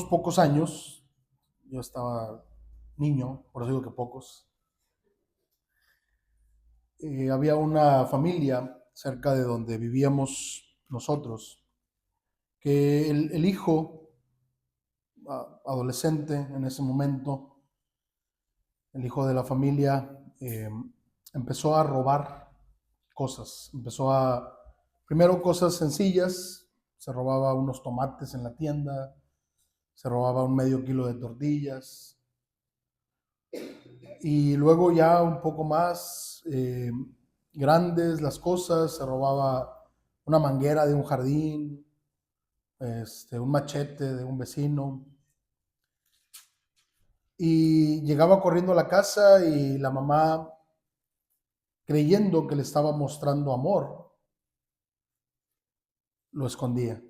pocos años, yo estaba niño, por eso digo que pocos, había una familia cerca de donde vivíamos nosotros, que el hijo, adolescente en ese momento, el hijo de la familia, empezó a robar cosas. Primero cosas sencillas, se robaba unos tomates en la tienda, se robaba un medio kilo de tortillas, y luego ya un poco más grandes las cosas, se robaba una manguera de un jardín, un machete de un vecino, y llegaba corriendo a la casa y la mamá, creyendo que le estaba mostrando amor, lo escondía,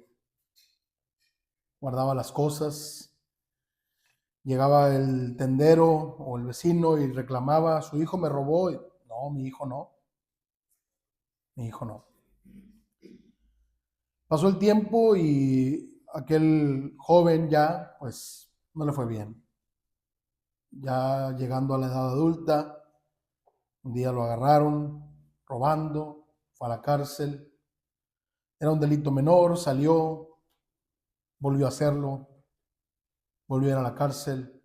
guardaba las cosas. Llegaba el tendero o el vecino y reclamaba: su hijo me robó. Y, no, mi hijo no, mi hijo no. Pasó el tiempo y aquel joven ya, pues, no le fue bien. Ya llegando a la edad adulta, un día lo agarraron robando, fue a la cárcel. Era un delito menor, salió, volvió a hacerlo, volvió a ir a la cárcel.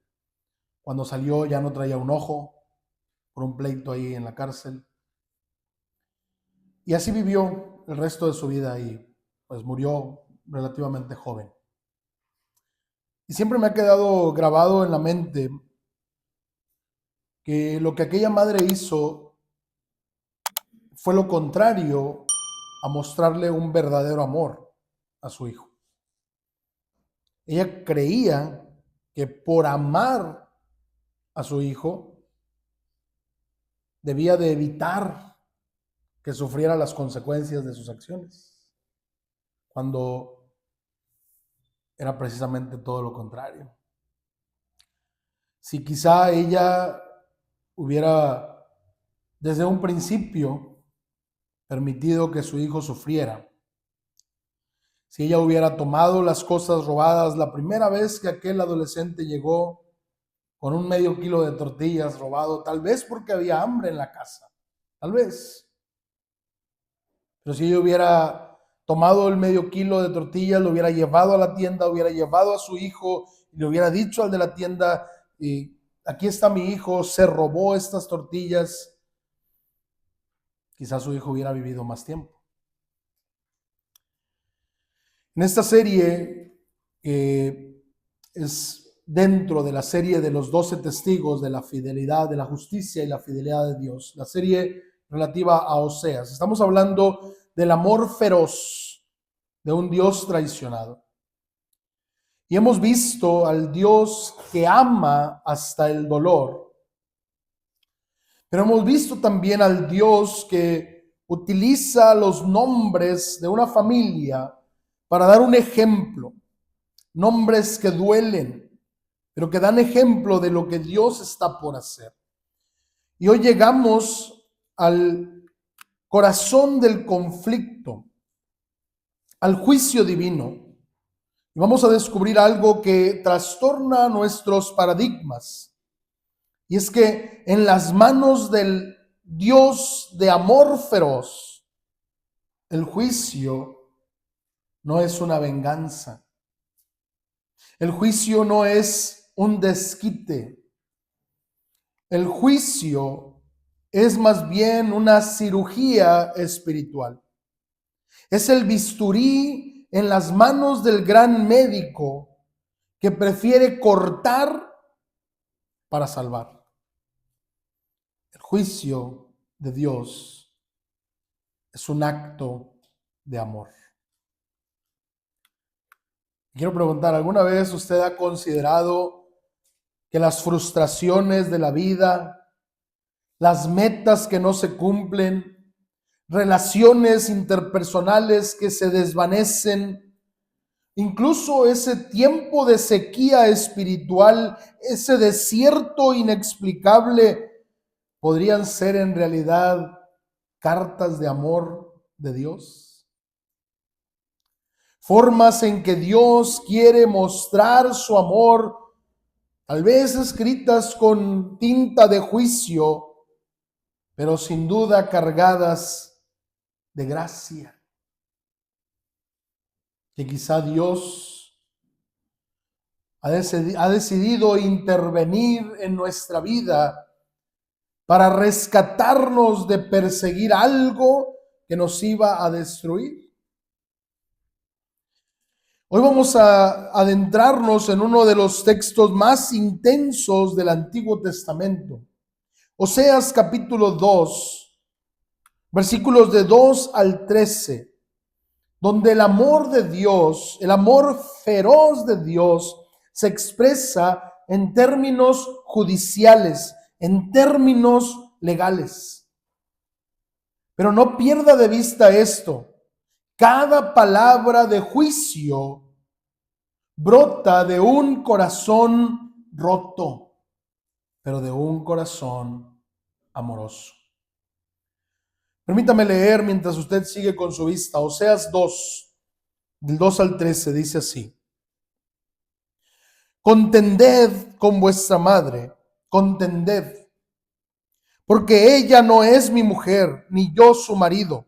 Cuando salió ya no traía un ojo por un pleito ahí en la cárcel. Y así vivió el resto de su vida y pues murió relativamente joven. Y siempre me ha quedado grabado en la mente que lo que aquella madre hizo fue lo contrario a mostrarle un verdadero amor a su hijo. Ella creía que por amar a su hijo debía de evitar que sufriera las consecuencias de sus acciones, cuando era precisamente todo lo contrario. Si quizá ella hubiera desde un principio permitido que su hijo sufriera, si ella hubiera tomado las cosas robadas la primera vez que aquel adolescente llegó con un medio kilo de tortillas robado, tal vez porque había hambre en la casa, tal vez. Pero si ella hubiera tomado el medio kilo de tortillas, lo hubiera llevado a la tienda, hubiera llevado a su hijo y le hubiera dicho al de la tienda: aquí está mi hijo, se robó estas tortillas, quizás su hijo hubiera vivido más tiempo. En esta serie, es dentro de la serie de los 12 testigos de la fidelidad, de la justicia y la fidelidad de Dios, la serie relativa a Oseas, estamos hablando del amor feroz de un Dios traicionado. Y hemos visto al Dios que ama hasta el dolor, pero hemos visto también al Dios que utiliza los nombres de una familia para dar un ejemplo, nombres que duelen, pero que dan ejemplo de lo que Dios está por hacer. Y hoy llegamos al corazón del conflicto, al juicio divino. Y vamos a descubrir algo que trastorna nuestros paradigmas. Y es que en las manos del Dios de amor feroz, el juicio no es una venganza. El juicio no es un desquite. El juicio es más bien una cirugía espiritual. Es el bisturí en las manos del gran médico que prefiere cortar para salvar. El juicio de Dios es un acto de amor. Quiero preguntar, ¿alguna vez usted ha considerado que las frustraciones de la vida, las metas que no se cumplen, relaciones interpersonales que se desvanecen, incluso ese tiempo de sequía espiritual, ese desierto inexplicable, podrían ser en realidad cartas de amor de Dios? formas en que Dios quiere mostrar su amor, tal vez escritas con tinta de juicio, pero sin duda cargadas de gracia. Que quizá Dios ha decidido intervenir en nuestra vida para rescatarnos de perseguir algo que nos iba a destruir. Hoy vamos a adentrarnos en uno de los textos más intensos del Antiguo Testamento. Oseas capítulo 2, versículos de 2 al 13, donde el amor de Dios, el amor feroz de Dios, se expresa en términos judiciales, en términos legales. Pero no pierda de vista esto. Cada palabra de juicio brota de un corazón roto, pero de un corazón amoroso. Permítame leer mientras usted sigue con su vista. Oseas 2, del 2 al 13, dice así: Contended con vuestra madre, contended, porque ella no es mi mujer, ni yo su marido.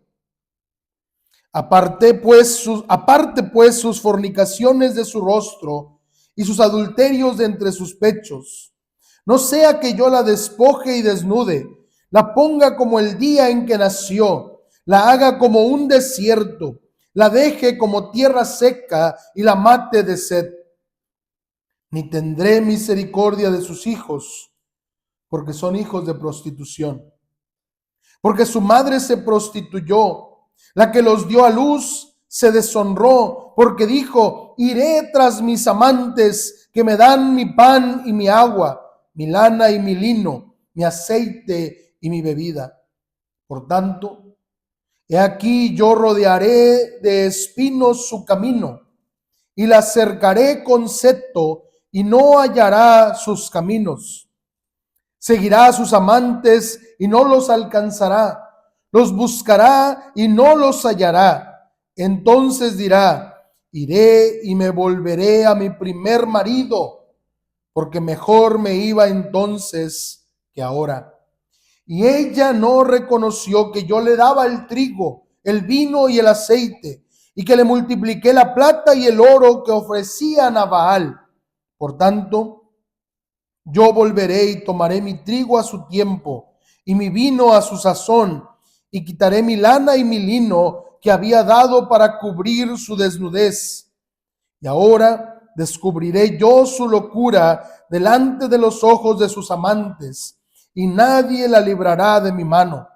Aparte pues sus fornicaciones de su rostro y sus adulterios de entre sus pechos. No sea que yo la despoje y desnude, la ponga como el día en que nació, la haga como un desierto, la deje como tierra seca y la mate de sed. Ni tendré misericordia de sus hijos, porque son hijos de prostitución. Porque su madre se prostituyó, la que los dio a luz se deshonró, porque dijo: iré tras mis amantes que me dan mi pan y mi agua, mi lana y mi lino, mi aceite y mi bebida. Por tanto, he aquí yo rodearé de espinos su camino y la cercaré con seto y no hallará sus caminos. Seguirá a sus amantes y no los alcanzará. Los buscará y no los hallará. Entonces dirá: iré y me volveré a mi primer marido, porque mejor me iba entonces que ahora. Y ella no reconoció que yo le daba el trigo, el vino y el aceite, y que le multipliqué la plata y el oro que ofrecían a Baal. Por tanto, yo volveré y tomaré mi trigo a su tiempo y mi vino a su sazón, y quitaré mi lana y mi lino que había dado para cubrir su desnudez. Y ahora descubriré yo su locura delante de los ojos de sus amantes, y nadie la librará de mi mano.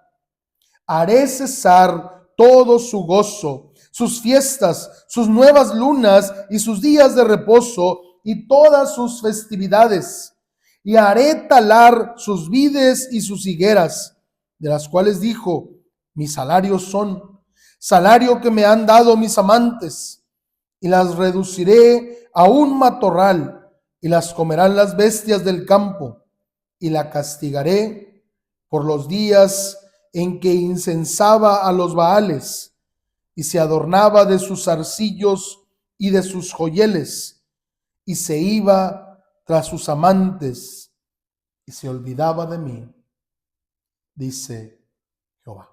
Haré cesar todo su gozo, sus fiestas, sus nuevas lunas y sus días de reposo y todas sus festividades. Y haré talar sus vides y sus higueras, de las cuales dijo: mis salarios son salario que me han dado mis amantes. Y las reduciré a un matorral, y las comerán las bestias del campo. Y la castigaré por los días en que incensaba a los Baales, y se adornaba de sus zarcillos y de sus joyeles, y se iba tras sus amantes, y se olvidaba de mí, dice Jehová.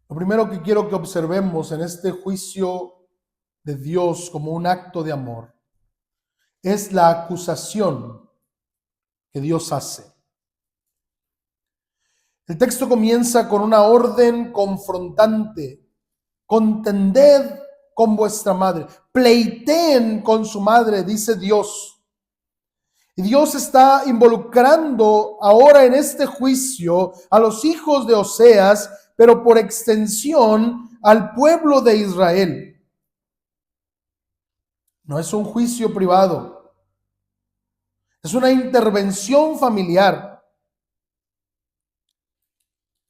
Lo primero que quiero que observemos en este juicio de Dios como un acto de amor es la acusación que Dios hace. El texto comienza con una orden confrontante: contended con vuestra madre, pleiteen con su madre, dice Dios. Y Dios está involucrando ahora en este juicio a los hijos de Oseas, pero por extensión al pueblo de Israel. No es un juicio privado, es una intervención familiar.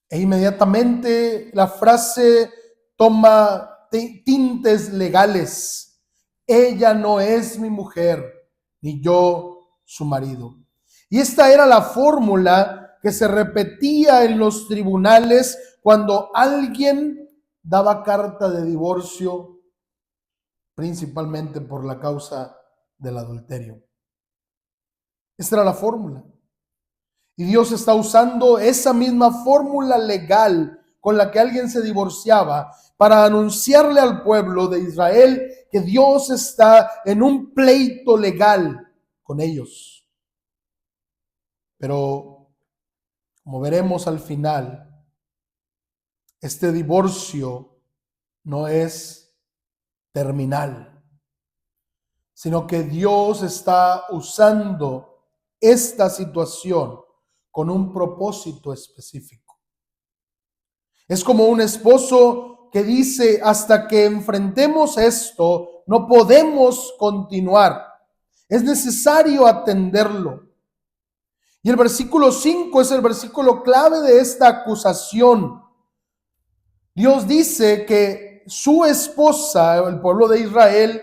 E inmediatamente la frase toma tintes legales. Ella no es mi mujer, ni yo su marido. Y esta era la fórmula que se repetía en los tribunales cuando alguien daba carta de divorcio principalmente por la causa del adulterio. Esta era la fórmula. Y Dios está usando esa misma fórmula legal con la que alguien se divorciaba para anunciarle al pueblo de Israel que Dios está en un pleito legal con ellos. Pero, como veremos al final, este divorcio no es terminal, sino que Dios está usando esta situación con un propósito específico. Es como un esposo que dice: hasta que enfrentemos esto, no podemos continuar. Es necesario atenderlo. Y el versículo 5 es el versículo clave de esta acusación. Dios dice que su esposa, el pueblo de Israel,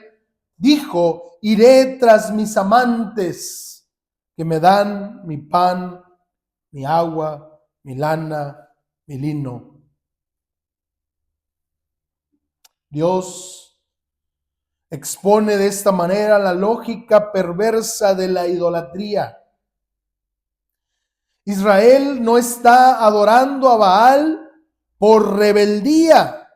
dijo: iré tras mis amantes que me dan mi pan, mi agua, mi lana, mi lino. Dios expone de esta manera la lógica perversa de la idolatría. Israel no está adorando a Baal por rebeldía.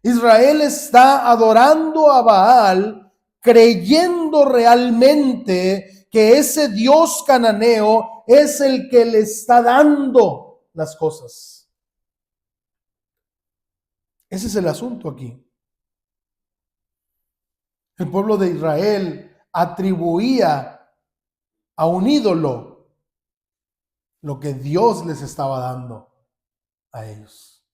Israel está adorando a Baal creyendo realmente que ese Dios cananeo es el que le está dando las cosas. Ese es el asunto aquí. El pueblo de Israel atribuía a un ídolo lo que Dios les estaba dando a ellos.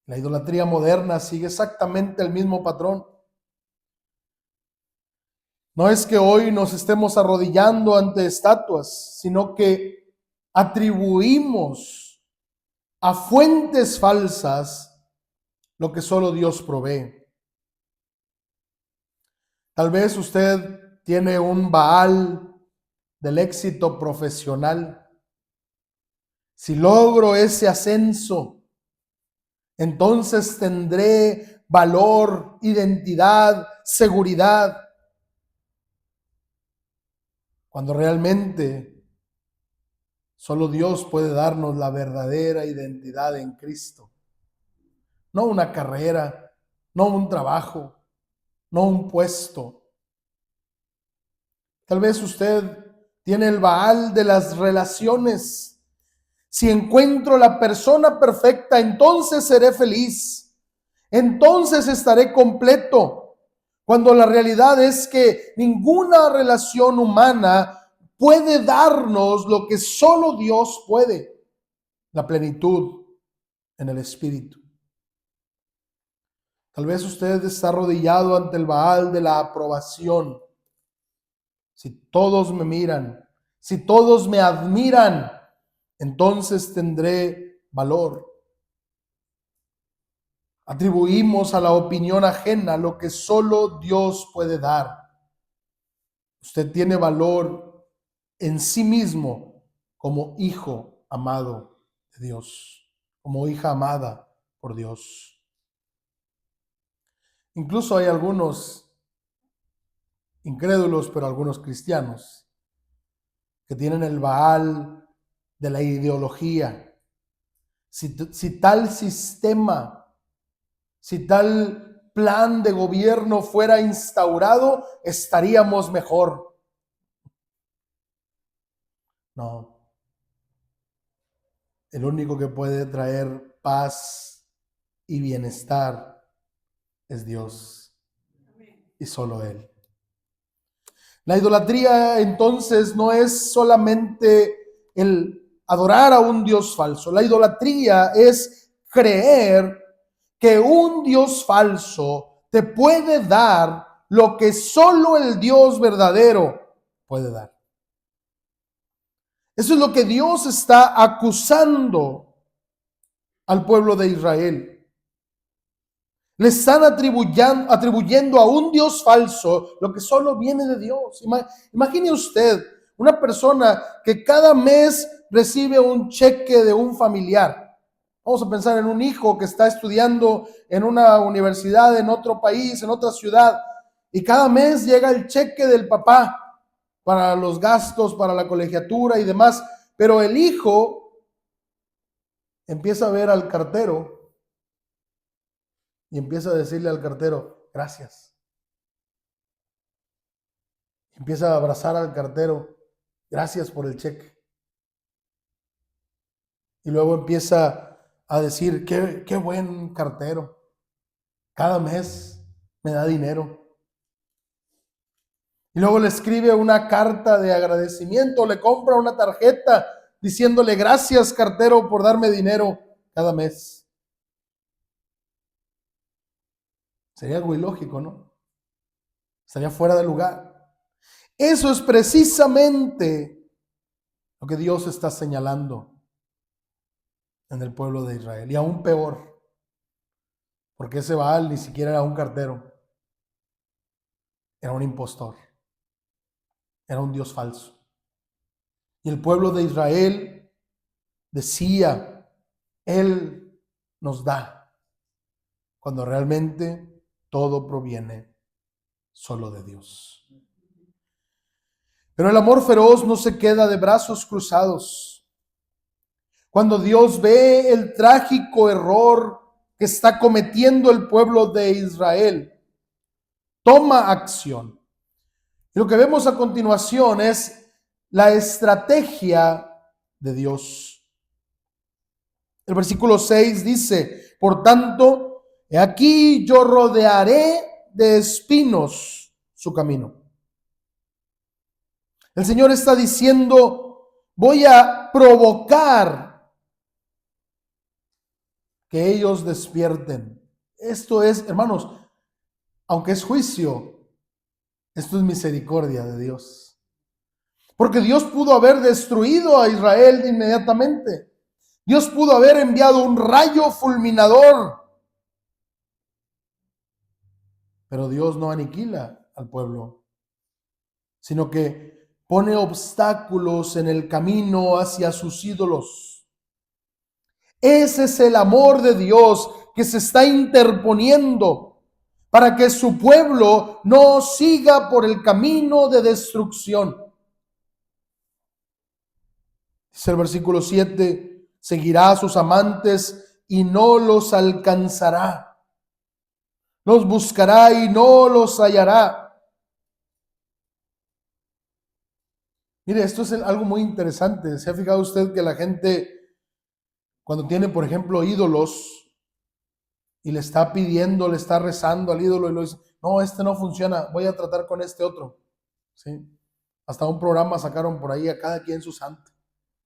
La idolatría moderna sigue exactamente el mismo patrón. No es que hoy nos estemos arrodillando ante estatuas, sino que atribuimos a fuentes falsas lo que solo Dios provee. Tal vez usted tiene un Baal del éxito profesional. Si logro ese ascenso, entonces tendré valor, identidad, seguridad. Cuando realmente solo Dios puede darnos la verdadera identidad en Cristo. No una carrera, no un trabajo, no un puesto. Tal vez usted tiene el Baal de las relaciones. Si encuentro la persona perfecta, entonces seré feliz. Entonces estaré completo. Cuando la realidad es que ninguna relación humana puede darnos lo que solo Dios puede: la plenitud en el Espíritu. Tal vez usted está arrodillado ante el Baal de la aprobación. Si todos me miran, si todos me admiran, entonces tendré valor. Atribuimos a la opinión ajena lo que solo Dios puede dar. Usted tiene valor en sí mismo como hijo amado de Dios, como hija amada por Dios. Incluso hay algunos incrédulos, pero algunos cristianos, que tienen el Baal de la ideología. Si tal sistema, si tal plan de gobierno fuera instaurado, estaríamos mejor. No. El único que puede traer paz y bienestar es Dios, y solo Él. La idolatría entonces no es solamente el adorar a un Dios falso. La idolatría es creer que un Dios falso te puede dar lo que solo el Dios verdadero puede dar. Eso es lo que Dios está acusando al pueblo de Israel. Le están atribuyendo a un Dios falso lo que solo viene de Dios. Imagine usted una persona que cada mes recibe un cheque de un familiar. Vamos a pensar en un hijo que está estudiando en una universidad, en otro país, en otra ciudad, y cada mes llega el cheque del papá para los gastos, para la colegiatura y demás, pero el hijo empieza a ver al cartero y empieza a decirle al cartero, gracias. Empieza a abrazar al cartero, gracias por el cheque. Y luego empieza a decir, qué buen cartero, cada mes me da dinero. Y luego le escribe una carta de agradecimiento, le compra una tarjeta diciéndole, gracias cartero por darme dinero cada mes. Sería algo ilógico, ¿no? Estaría fuera de lugar. Eso es precisamente lo que Dios está señalando en el pueblo de Israel. Y aún peor, porque ese Baal ni siquiera era un cartero, era un impostor, era un Dios falso. Y el pueblo de Israel decía, Él nos da, cuando realmente todo proviene solo de Dios. Pero el amor feroz no se queda de brazos cruzados. Cuando Dios ve el trágico error que está cometiendo el pueblo de Israel, toma acción. Y lo que vemos a continuación es la estrategia de Dios. El versículo 6 dice, por tanto, he aquí yo rodearé de espinos su camino. El Señor está diciendo, voy a provocar que ellos despierten. Esto es, hermanos, aunque es juicio, esto es misericordia de Dios. Porque Dios pudo haber destruido a Israel inmediatamente. Dios pudo haber enviado un rayo fulminador. Pero Dios no aniquila al pueblo, sino que pone obstáculos en el camino hacia sus ídolos. Ese es el amor de Dios que se está interponiendo para que su pueblo no siga por el camino de destrucción. Dice el versículo 7, seguirá a sus amantes y no los alcanzará. Los buscará y no los hallará. Mire, esto es algo muy interesante. ¿Se ha fijado usted que la gente, cuando tiene, por ejemplo, ídolos y le está pidiendo, le está rezando al ídolo y lo dice, no, este no funciona, voy a tratar con este otro? ¿Sí? Hasta un programa sacaron por ahí, a cada quien su santo.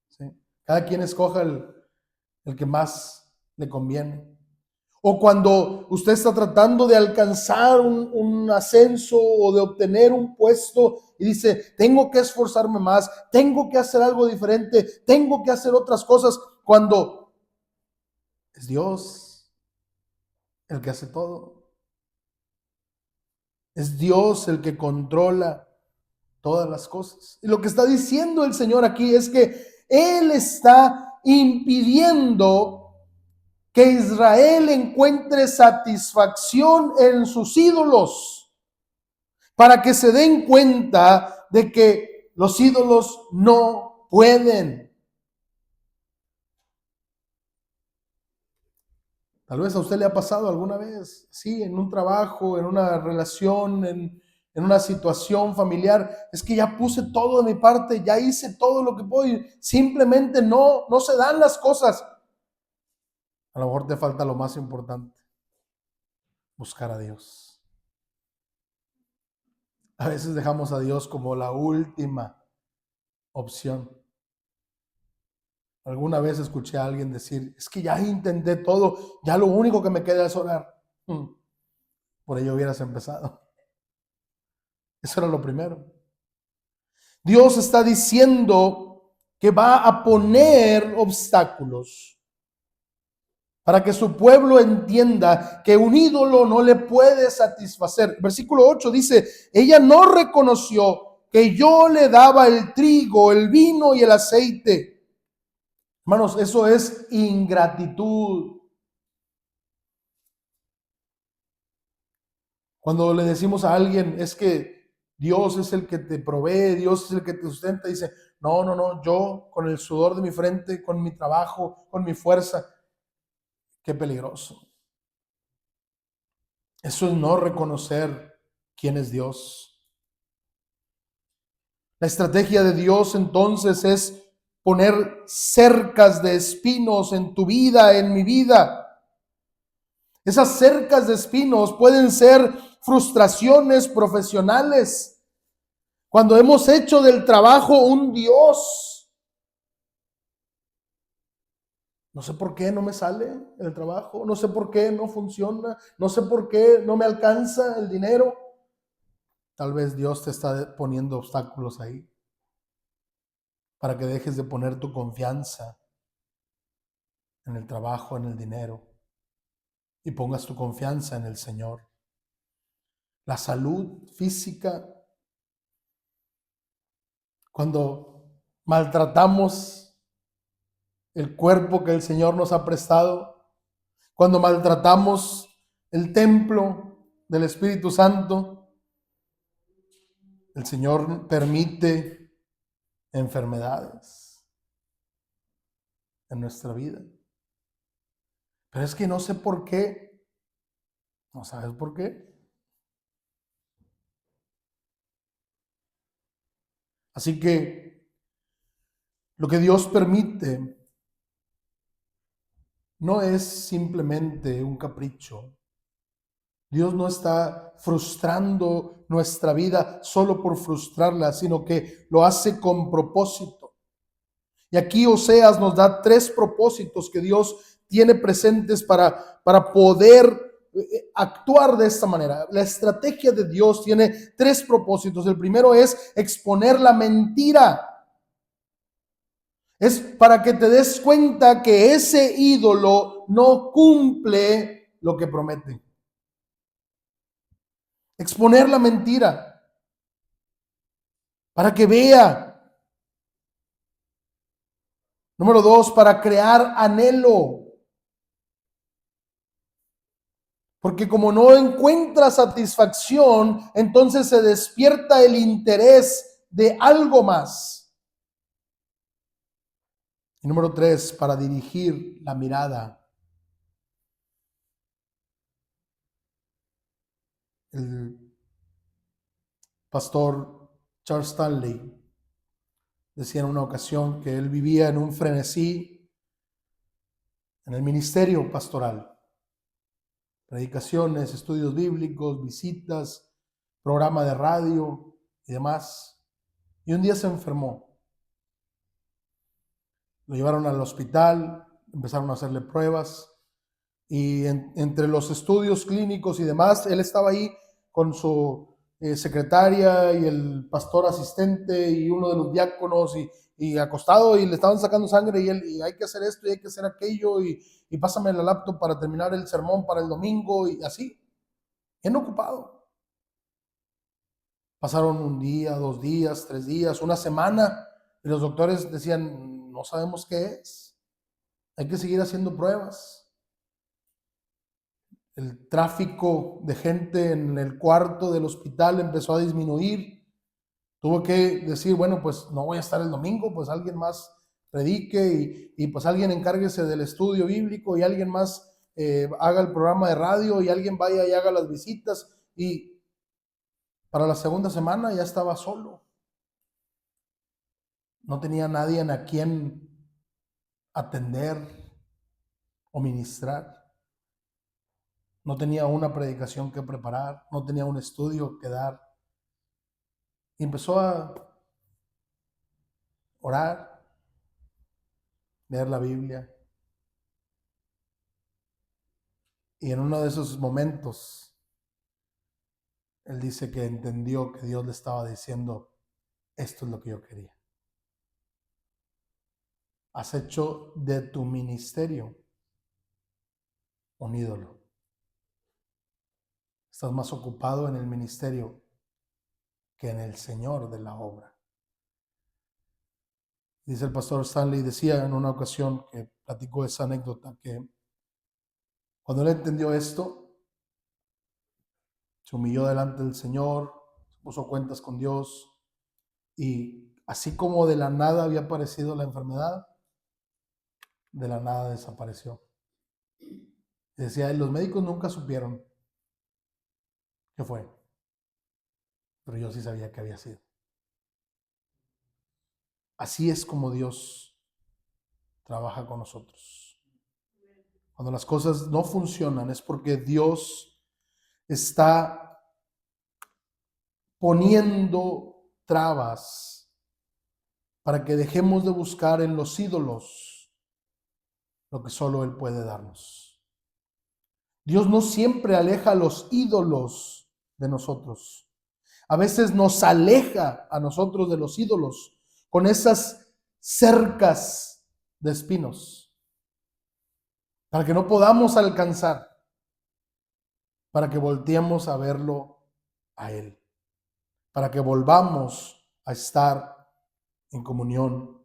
¿Sí? Cada quien escoja el que más le conviene. O cuando usted está tratando de alcanzar un ascenso o de obtener un puesto y dice, tengo que esforzarme más, tengo que hacer algo diferente, tengo que hacer otras cosas, cuando es Dios el que hace todo. Es Dios el que controla todas las cosas. Y lo que está diciendo el Señor aquí es que Él está impidiendo que Israel encuentre satisfacción en sus ídolos, para que se den cuenta de que los ídolos no pueden. Tal vez a usted le ha pasado alguna vez, sí, en un trabajo, en una relación, en una situación familiar, es que ya puse todo de mi parte, ya hice todo lo que puedo y simplemente no se dan las cosas. A lo mejor te falta lo más importante, buscar a Dios. A veces dejamos a Dios como la última opción. Alguna vez escuché a alguien decir, es que ya intenté todo, ya lo único que me queda es orar. Por ello hubieras empezado. Eso era lo primero. Dios está diciendo que va a poner obstáculos para que su pueblo entienda que un ídolo no le puede satisfacer. Versículo 8 dice, ella no reconoció que yo le daba el trigo, el vino y el aceite, Hermanos, eso es ingratitud. Cuando le decimos a alguien, es que Dios es el que te provee, Dios es el que te sustenta, dice, no, no, no, yo con el sudor de mi frente, con mi trabajo, con mi fuerza, qué peligroso. Eso es no reconocer quién es Dios. La estrategia de Dios entonces es poner cercas de espinos en tu vida, en mi vida. Esas cercas de espinos pueden ser frustraciones profesionales. Cuando hemos hecho del trabajo un Dios. No sé por qué no me sale el trabajo, no sé por qué no funciona, no sé por qué no me alcanza el dinero. Tal vez Dios te está poniendo obstáculos ahí para que dejes de poner tu confianza en el trabajo, en el dinero, y pongas tu confianza en el Señor. La salud física, cuando maltratamos el cuerpo que el Señor nos ha prestado, cuando maltratamos el templo del Espíritu Santo, el Señor permite enfermedades en nuestra vida. Pero es que no sé por qué. ¿No sabes por qué? Así que lo que Dios permite no es simplemente un capricho. Dios no está frustrando nuestra vida solo por frustrarla, sino que lo hace con propósito. Y aquí Oseas nos da 3 propósitos que Dios tiene presentes para poder actuar de esta manera. La estrategia de Dios tiene 3 propósitos. El primero es exponer la mentira. Es para que te des cuenta que ese ídolo no cumple lo que promete. Exponer la mentira para que vea. Número 2, para crear anhelo. Porque como no encuentra satisfacción, entonces se despierta el interés de algo más. Y número 3, para dirigir la mirada. El pastor Charles Stanley decía en una ocasión que él vivía en un frenesí en el ministerio pastoral. Predicaciones, estudios bíblicos, visitas, programa de radio y demás. Y un día se enfermó. Lo llevaron al hospital, empezaron a hacerle pruebas y entre los estudios clínicos y demás, él estaba ahí con su secretaria y el pastor asistente y uno de los diáconos y acostado y le estaban sacando sangre y él, y hay que hacer esto y hay que hacer aquello y pásame la laptop para terminar el sermón para el domingo y así, bien ocupado. Pasaron un día, 2 días, 3 días, una semana y los doctores decían, no sabemos qué es, hay que seguir haciendo pruebas. El tráfico de gente en el cuarto del hospital empezó a disminuir. Tuvo que decir, bueno, pues no voy a estar el domingo, pues alguien más predique y pues alguien encárguese del estudio bíblico y alguien más haga el programa de radio y alguien vaya y haga las visitas. Y para la segunda semana ya estaba solo. No tenía nadie a quien atender o ministrar. No tenía una predicación que preparar, no tenía un estudio que dar. Y empezó a orar, leer la Biblia. Y en uno de esos momentos, él dice que entendió que Dios le estaba diciendo, esto es lo que yo quería. Has hecho de tu ministerio un ídolo. Estás más ocupado en el ministerio que en el Señor de la obra. Dice el pastor Stanley, decía en una ocasión que platicó esa anécdota, que cuando él entendió esto, se humilló delante del Señor, se puso cuentas con Dios, y así como de la nada había aparecido la enfermedad, de la nada desapareció. Y decía, los médicos nunca supieron qué fue, pero yo sí sabía que había sido. Así es como Dios trabaja con nosotros. Cuando las cosas no funcionan es porque Dios está poniendo trabas para que dejemos de buscar en los ídolos lo que solo Él puede darnos. Dios no siempre aleja a los ídolos de nosotros. A veces nos aleja a nosotros de los ídolos con esas cercas de espinos, para que no podamos alcanzar, para que volteemos a verlo a Él, para que volvamos a estar en comunión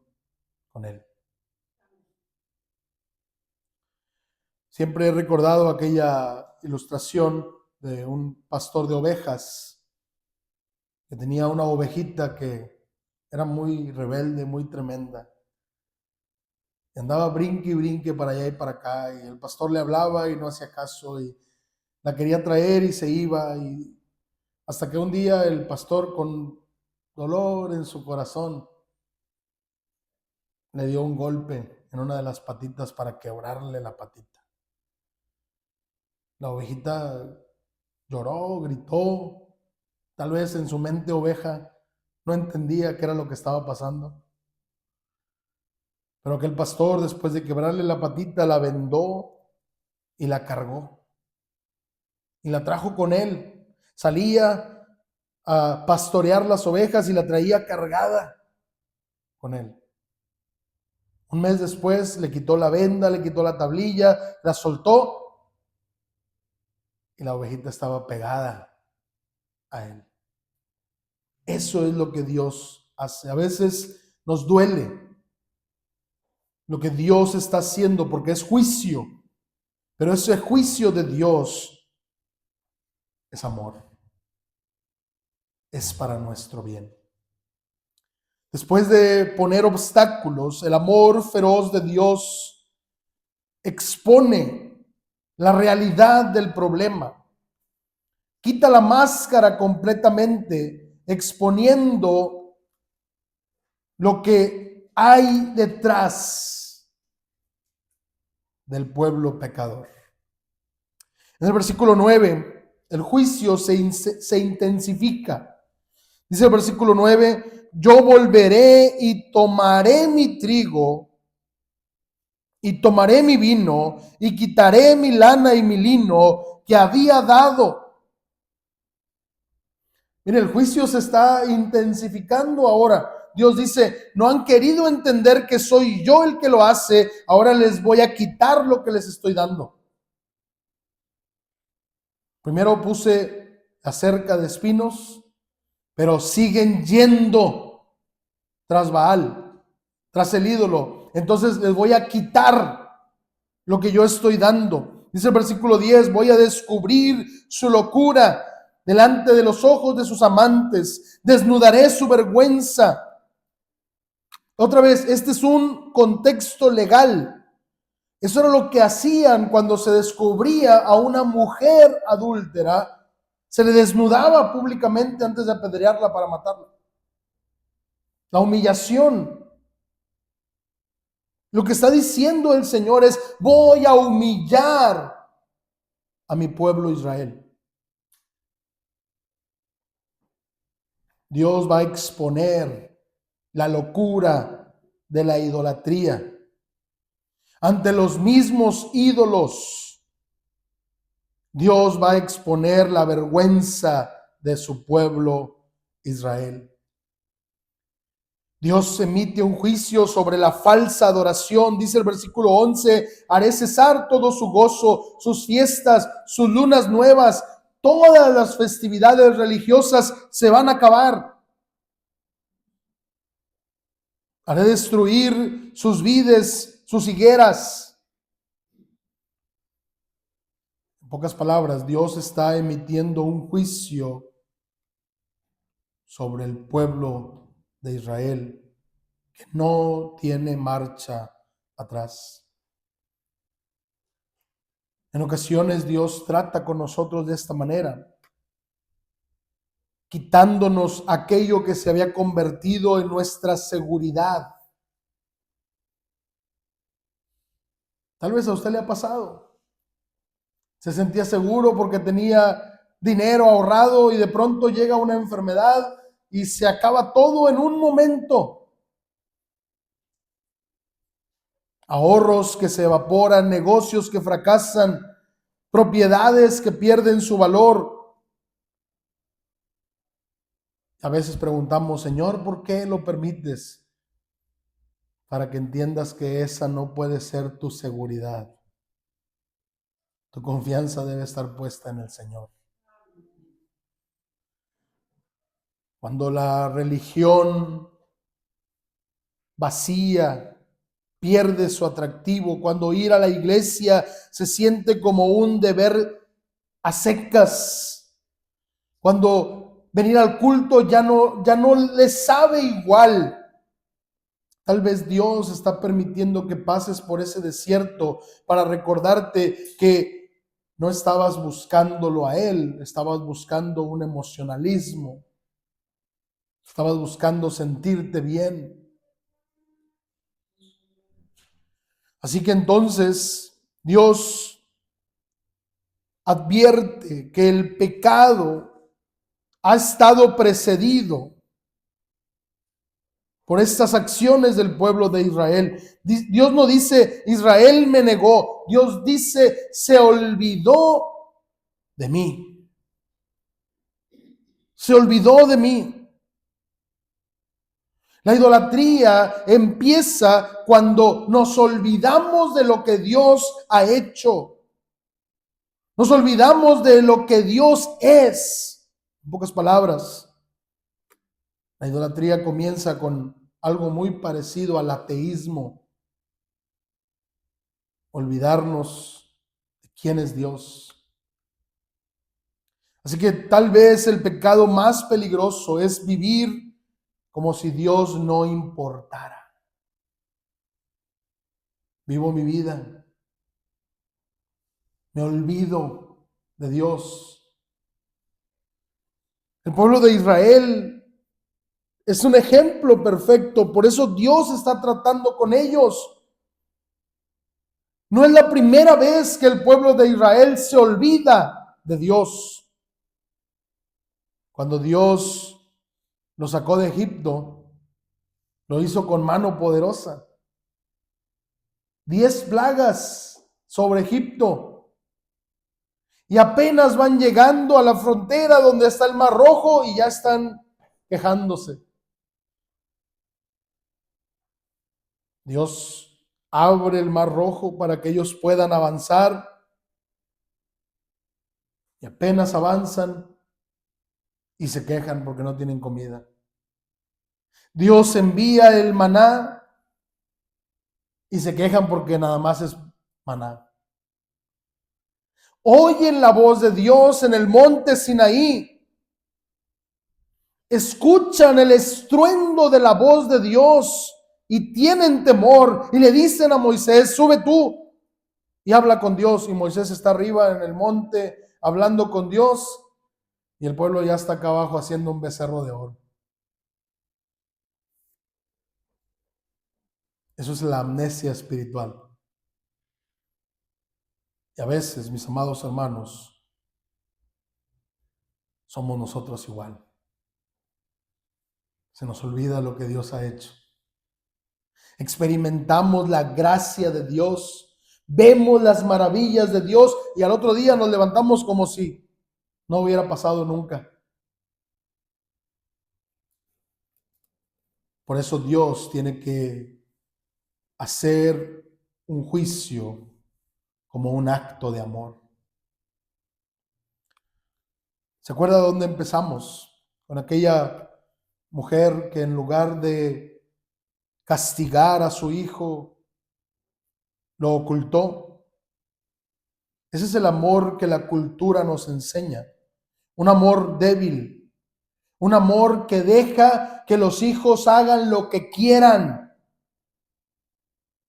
con Él. Siempre he recordado aquella ilustración de un pastor de ovejas que tenía una ovejita que era muy rebelde, muy tremenda. Y andaba brinque y brinque para allá y para acá, y el pastor le hablaba y no hacía caso, y la quería traer y se iba, y hasta que un día el pastor, con dolor en su corazón, le dio un golpe en una de las patitas para quebrarle la patita. La ovejita lloró, gritó, tal vez en su mente oveja no entendía qué era lo que estaba pasando. Pero que el pastor, después de quebrarle la patita, la vendó y la cargó. Y la trajo con él. Salía a pastorear las ovejas y la traía cargada con él. Un mes después le quitó la venda, le quitó la tablilla, la soltó y la ovejita estaba pegada a él. Eso es lo que Dios hace. A veces nos duele lo que Dios está haciendo porque es juicio, pero ese juicio de Dios es amor, es para nuestro bien. Después de poner obstáculos, el amor feroz de Dios expone la realidad del problema. Quita la máscara completamente, exponiendo lo que hay detrás del pueblo pecador. En el versículo 9, el juicio se intensifica. Dice el versículo 9, yo volveré y tomaré mi trigo y tomaré mi vino y quitaré mi lana y mi lino que había dado. Mire, el juicio se está intensificando ahora. Dios dice, no han querido entender que soy yo el que lo hace, ahora les voy a quitar lo que les estoy dando. Primero puse la cerca de espinos, pero siguen yendo tras Baal, tras el ídolo. Entonces les voy a quitar lo que yo estoy dando. Dice el versículo 10, voy a descubrir su locura delante de los ojos de sus amantes, desnudaré su vergüenza. Otra vez, este es un contexto legal. Eso era lo que hacían cuando se descubría a una mujer adúltera. Se le desnudaba públicamente antes de apedrearla para matarla. La humillación. Lo que está diciendo el Señor es, voy a humillar a mi pueblo Israel. Dios va a exponer la locura de la idolatría ante los mismos ídolos. Dios va a exponer la vergüenza de su pueblo Israel. Dios emite un juicio sobre la falsa adoración. Dice el versículo 11, haré cesar todo su gozo, sus fiestas, sus lunas nuevas, todas las festividades religiosas se van a acabar. Haré destruir sus vides, sus higueras. En pocas palabras, Dios está emitiendo un juicio sobre el pueblo de Israel que no tiene marcha atrás. En ocasiones Dios trata con nosotros de esta manera, quitándonos aquello que se había convertido en nuestra seguridad. Tal vez a usted le ha pasado. Se sentía seguro porque tenía dinero ahorrado y de pronto llega una enfermedad y se acaba todo en un momento. Ahorros que se evaporan, negocios que fracasan, propiedades que pierden su valor. A veces preguntamos, Señor, ¿por qué lo permites? Para que entiendas que esa no puede ser tu seguridad. Tu confianza debe estar puesta en el Señor. Cuando la religión vacía pierde su atractivo, cuando ir a la iglesia se siente como un deber a secas, cuando venir al culto ya no le sabe igual. Tal vez Dios está permitiendo que pases por ese desierto para recordarte que no estabas buscándolo a Él, estabas buscando un emocionalismo, estabas buscando sentirte bien. Así que entonces Dios advierte que el pecado ha estado precedido por estas acciones del pueblo de Israel. Dios no dice, Israel me negó. Dios dice, se olvidó de mí. Se olvidó de mí. La idolatría empieza cuando nos olvidamos de lo que Dios ha hecho. Nos olvidamos de lo que Dios es. En pocas palabras, la idolatría comienza con algo muy parecido al ateísmo. Olvidarnos de quién es Dios. Así que tal vez el pecado más peligroso es vivir como si Dios no importara. Vivo mi vida. Me olvido de Dios. El pueblo de Israel es un ejemplo perfecto. Por eso Dios está tratando con ellos. No es la primera vez que el pueblo de Israel se olvida de Dios. Cuando Dios lo sacó de Egipto, lo hizo con mano poderosa. 10 plagas sobre Egipto. Y apenas van llegando a la frontera donde está el Mar Rojo y ya están quejándose. Dios abre el Mar Rojo para que ellos puedan avanzar. Y apenas avanzan y se quejan porque no tienen comida. Dios envía el maná y se quejan porque nada más es maná. Oyen la voz de Dios en el monte Sinaí. Escuchan el estruendo de la voz de Dios y tienen temor y le dicen a Moisés, sube tú y habla con Dios. Y Moisés está arriba en el monte hablando con Dios y el pueblo ya está acá abajo haciendo un becerro de oro. Eso es la amnesia espiritual. Y a veces, mis amados hermanos, somos nosotros igual. Se nos olvida lo que Dios ha hecho. Experimentamos la gracia de Dios, vemos las maravillas de Dios y al otro día nos levantamos como si no hubiera pasado nunca. Por eso Dios tiene que hacer un juicio como un acto de amor. ¿Se acuerda de dónde empezamos? Con aquella mujer que en lugar de castigar a su hijo, lo ocultó. Ese es el amor que la cultura nos enseña. Un amor débil, un amor que deja que los hijos hagan lo que quieran,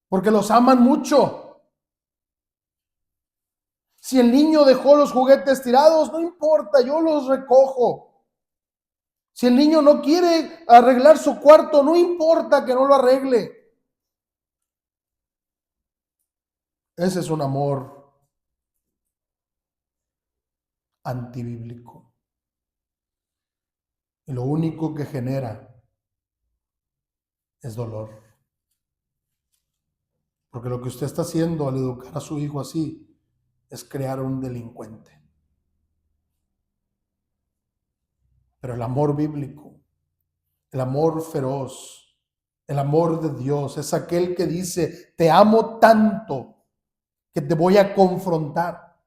porque los aman mucho. Si el niño dejó los juguetes tirados, no importa, yo los recojo. Si el niño no quiere arreglar su cuarto, no importa que no lo arregle. Ese es un amor antibíblico. Y lo único que genera es dolor. Porque lo que usted está haciendo al educar a su hijo así es crear un delincuente. Pero el amor bíblico, el amor feroz, el amor de Dios es aquel que dice, te amo tanto que te voy a confrontar.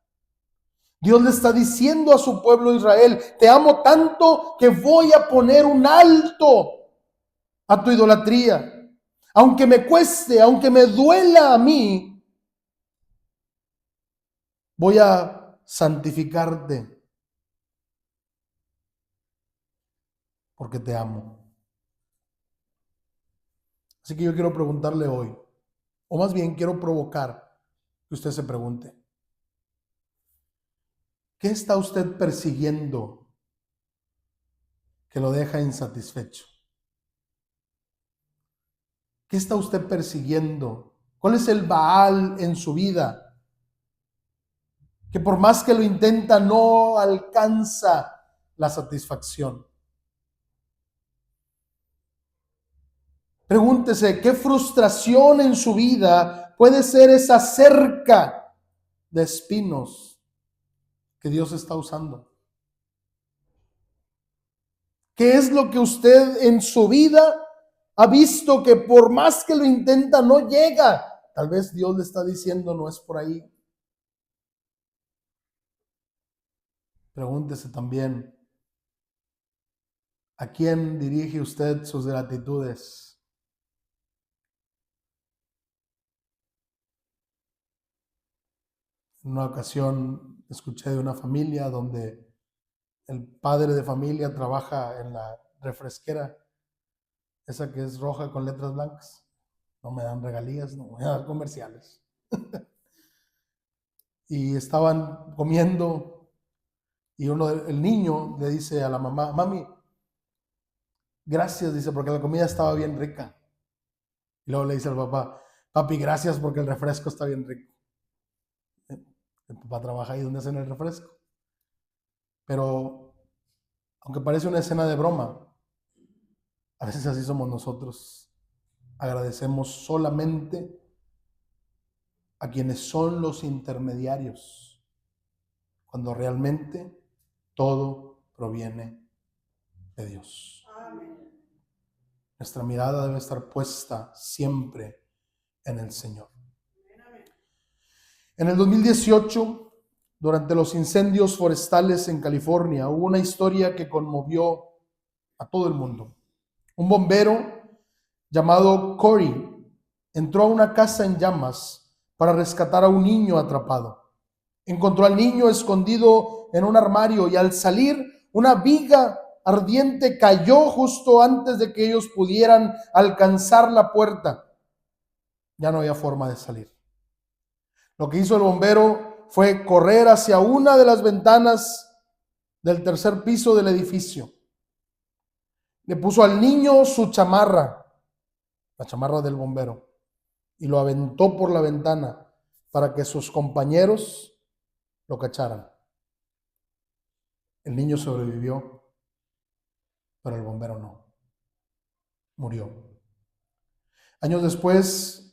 Dios le está diciendo a su pueblo Israel, te amo tanto que voy a poner un alto a tu idolatría. Aunque me cueste, aunque me duela a mí, voy a santificarte porque te amo. Así que yo quiero preguntarle hoy, o más bien quiero provocar que usted se pregunte, ¿qué está usted persiguiendo que lo deja insatisfecho? ¿Qué está usted persiguiendo? ¿Cuál es el Baal en su vida? Que por más que lo intenta no alcanza la satisfacción. Pregúntese, ¿qué frustración en su vida puede ser esa cerca de espinos que Dios está usando? ¿Qué es lo que usted en su vida ha visto que por más que lo intenta no llega? Tal vez Dios le está diciendo, no es por ahí. Pregúntese también, ¿a quién dirige usted sus gratitudes? En una ocasión escuché de una familia donde el padre de familia trabaja en la refresquera, esa que es roja con letras blancas. No me dan regalías, no me voy a dar comerciales. Y estaban comiendo y el niño le dice a la mamá, mami, gracias, dice, porque la comida estaba bien rica. Y luego le dice al papá, papi, gracias porque el refresco está bien rico. El papá trabaja ahí donde hacen el refresco. Pero, aunque parece una escena de broma, a veces así somos nosotros. Agradecemos solamente a quienes son los intermediarios, cuando realmente todo proviene de Dios. Amén. Nuestra mirada debe estar puesta siempre en el Señor. En el 2018, durante los incendios forestales en California, hubo una historia que conmovió a todo el mundo. Un bombero llamado Corey entró a una casa en llamas para rescatar a un niño atrapado. Encontró al niño escondido en un armario y al salir, una viga ardiente cayó justo antes de que ellos pudieran alcanzar la puerta. Ya no había forma de salir. Lo que hizo el bombero fue correr hacia una de las ventanas del tercer piso del edificio. Le puso al niño su chamarra, la chamarra del bombero, y lo aventó por la ventana para que sus compañeros lo cacharan. El niño sobrevivió, pero el bombero no. Murió. Años después,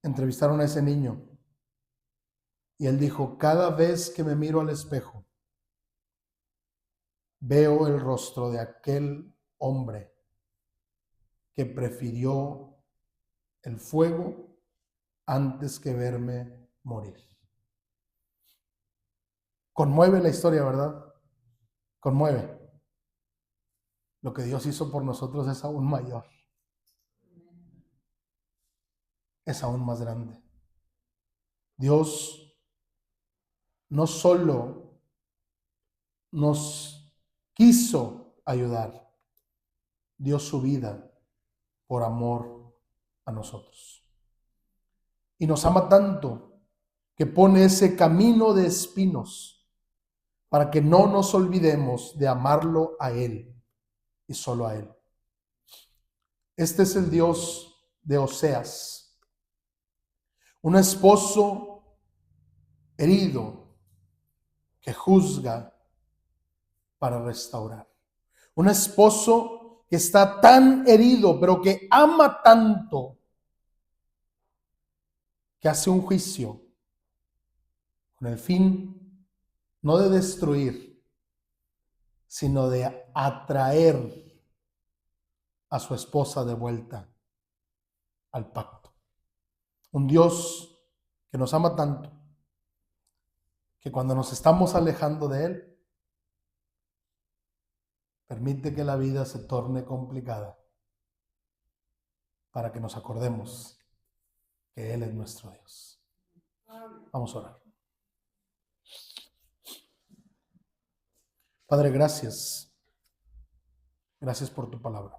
entrevistaron a ese niño y él dijo, cada vez que me miro al espejo, veo el rostro de aquel hombre que prefirió el fuego antes que verme morir. Conmueve la historia, ¿verdad? Conmueve. Lo que Dios hizo por nosotros es aún mayor. es aún más grande. Dios no solo nos quiso ayudar, dio su vida por amor a nosotros. Y nos ama tanto que pone ese camino de espinos para que no nos olvidemos de amarlo a Él y solo a Él. Este es el Dios de Oseas, un esposo herido que juzga para restaurar. Un esposo que está tan herido, pero que ama tanto, que hace un juicio con el fin no de destruir, sino de atraer a su esposa de vuelta al pacto. Un Dios que nos ama tanto, que cuando nos estamos alejando de Él, permite que la vida se torne complicada para que nos acordemos que Él es nuestro Dios. Vamos a orar. Padre, gracias. Gracias por tu palabra.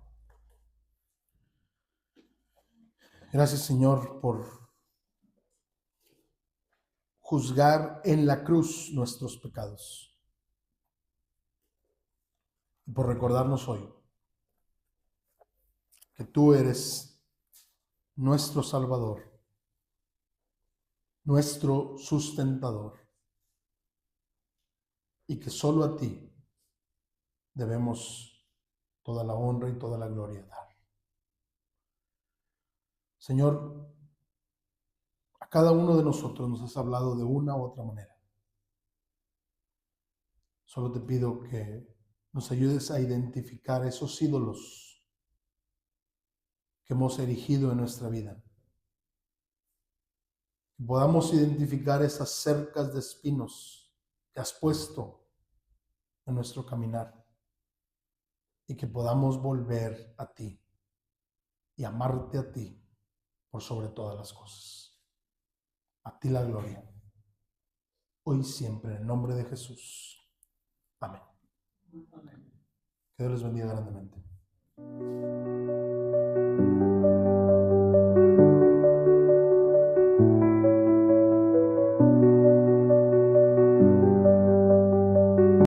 Gracias, Señor, por juzgar en la cruz nuestros pecados y por recordarnos hoy que tú eres nuestro Salvador, nuestro sustentador, y que solo a ti debemos toda la honra y toda la gloria dar. Señor, a cada uno de nosotros nos has hablado de una u otra manera. Solo te pido que nos ayudes a identificar esos ídolos que hemos erigido en nuestra vida. Que podamos identificar esas cercas de espinos que has puesto en nuestro caminar y que podamos volver a ti y amarte a ti por sobre todas las cosas. A ti la gloria, hoy y siempre, en el nombre de Jesús. Amén. Que Dios les bendiga grandemente.